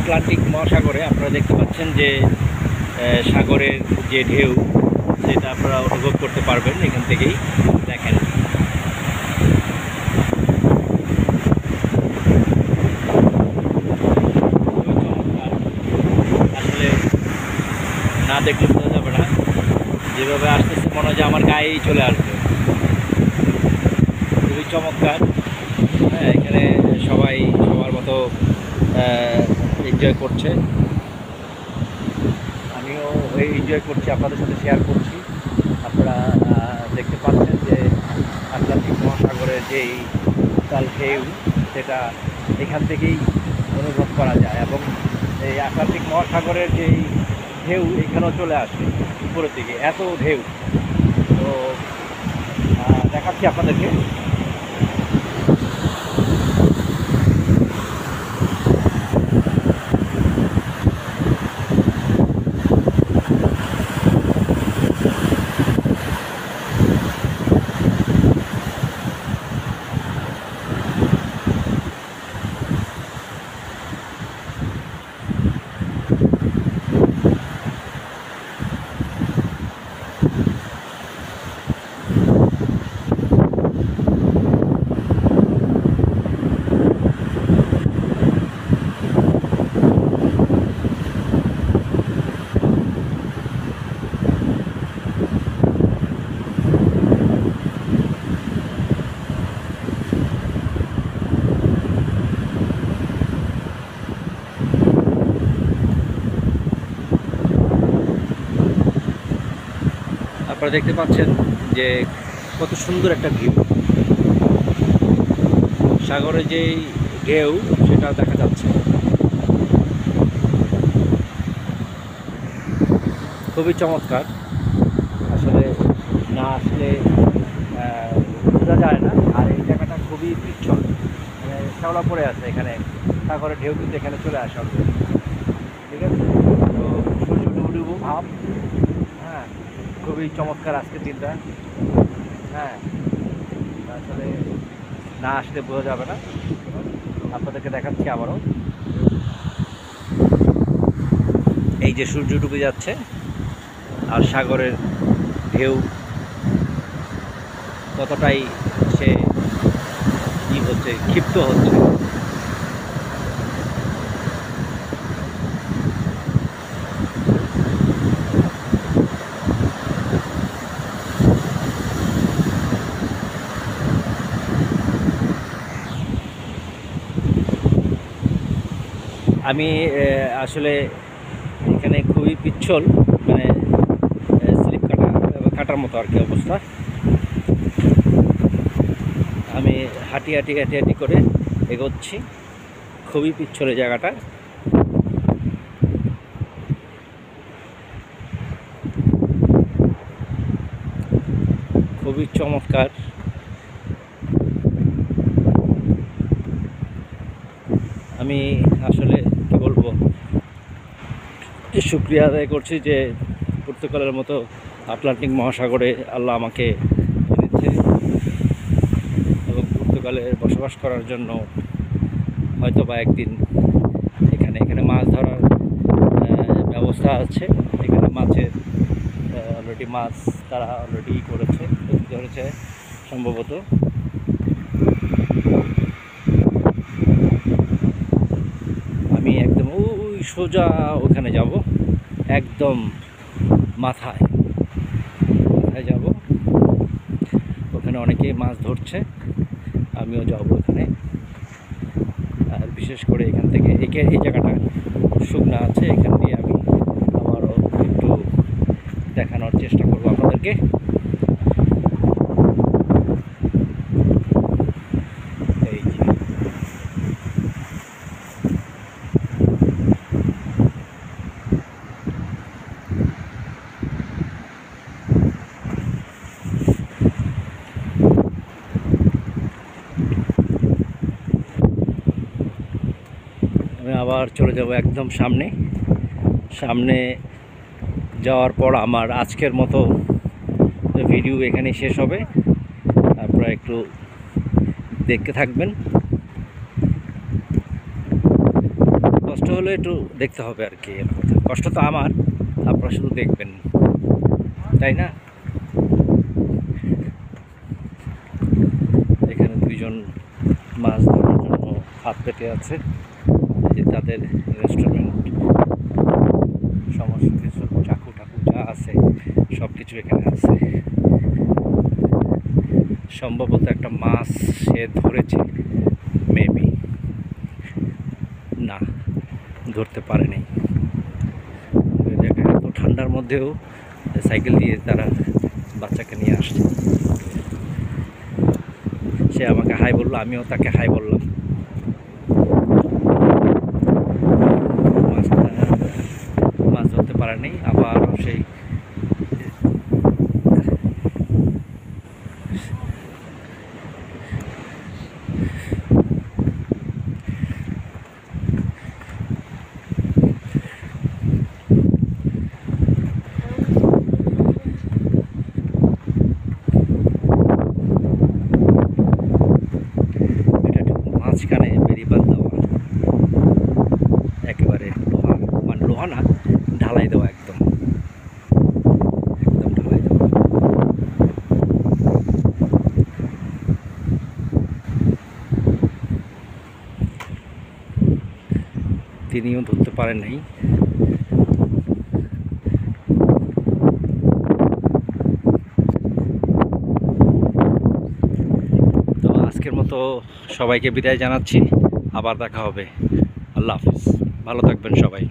Atlantic মহাসাগরে আপনারা দেখতে পাচ্ছেন যে সাগরের যে ঢেউ সেটা আপনারা অনুভব করতে পারবেন এখান থেকেই দেখেন। আসলে না দেখলে বোঝা যাবে না, যেভাবে আসতেছে মনে হয় যে আমার গায়েই চলে আসবে। খুবই চমৎকার। হ্যাঁ, এখানে সবাই সবার মতো এনজয় করছে, আমিও এনজয় করছি, আপনাদের সাথে শেয়ার করছি। আপনারা দেখতে পাচ্ছেন যে আটলান্টিক মহাসাগরের যেই উত্তাল ঢেউ সেটা এখান থেকেই অনুভব করা যায়, এবং এই আটলান্টিক মহাসাগরের যেই ঢেউ এখানেও চলে আসে উপরের দিকে, এত ঢেউ। তো দেখাচ্ছি আপনাদেরকে। আপনারা দেখতে পাচ্ছেন যে কত সুন্দর একটা ভিউ, সাগরে যেই ঢেউ সেটা দেখা যাচ্ছে। খুবই চমৎকার। আসলে না আসলে বোঝা যায় না। আর এই জায়গাটা খুবই পিচ্ছল, মানে শ্যাওলা পড়ে আছে এখানে, সাগরের ঢেউ কিন্তু এখানে চলে আসে অলরেডি। ঠিক আছে, তো সূর্য ডুবু ভাব। হ্যাঁ, খুবই চমৎকার আজকের দিনটা। হ্যাঁ, আসলে না আসলে বোঝা যাবে না। আপনাদেরকে দেখাচ্ছি আবারও, এই যে সূর্য ডুবে যাচ্ছে আর সাগরের ঢেউ ততটাই সে কি হচ্ছে, ক্ষিপ্ত হচ্ছে। আমি আসলে এখানে খুবই পিচ্ছল, মানে স্লিপ কাটার মতো আর কি অবস্থা। আমি হাঁটি করে এগোচ্ছি। খুবই পিচ্ছল এই জায়গাটা। খুবই চমৎকার। আমি আসলে কি বলবো, শুকরিয়া আদায় করছি যে পর্তুগালের মতো আটলান্টিক মহাসাগরে আল্লাহ আমাকে এনেছে, এবং পর্তুগালে বসবাস করার জন্য হয়তো বা একদিন এখানে মাছ ধরার ব্যবস্থা আছে। এখানে মাছের অলরেডি মাছ তারা অলরেডি ধরেছে সম্ভবত। আমি একদম ওই সোজা ওখানে যাব, একদম মাথায় যাব। ওখানে অনেকেই মাছ ধরছে, আমিও যাব ওখানে। আর বিশেষ করে এখান থেকে এই জায়গাটা শুকনা আছে, এখান দিয়ে আমি আবারও একটু দেখানোর চেষ্টা করব আপনাদেরকে। এই যে আমি আবার চলে যাব একদম সামনে যাওয়ার পর আমার আজকের মতো ভিডিও এখানে শেষ হবে। আপনারা একটু দেখতে থাকবেন। কষ্ট হলে একটু দেখতে হবে আর কি। কষ্ট তো আমার, আপনারা শুধু দেখবেন, তাই না? এখানে দুইজন মাছ ধরার জন্য হাত পেতে আছে। যে তাদের রেস্টুরেন্ট, সমস্ত কিছু চাকু টাকু যা আছে সব কিছু এখানে আছে। সম্ভবত একটা মাছ সে ধরেছে, মেবি, না ধরতে পারেনি। দেখেন এত ঠান্ডার মধ্যেও সাইকেল দিয়ে তারা বাচ্চাকে নিয়ে আসছে। সে আমাকে হাই বললো, আমিও তাকে হাই বললাম। মাছ ধরতে পারেনি, আবার সেই মাঝখানে বেরিবাদ দেওয়া, একেবারে লোহা, মানে লোহা না, ঢালাই দেওয়া, একদম একদম ঢালাই দেওয়া। তিনিও ধরতে পারেন নাই। তো আজকের মতো সবাইকে বিদায় জানাচ্ছি, আবার দেখা হবে। আল্লাহ হাফিজ, ভালো থাকবেন সবাই।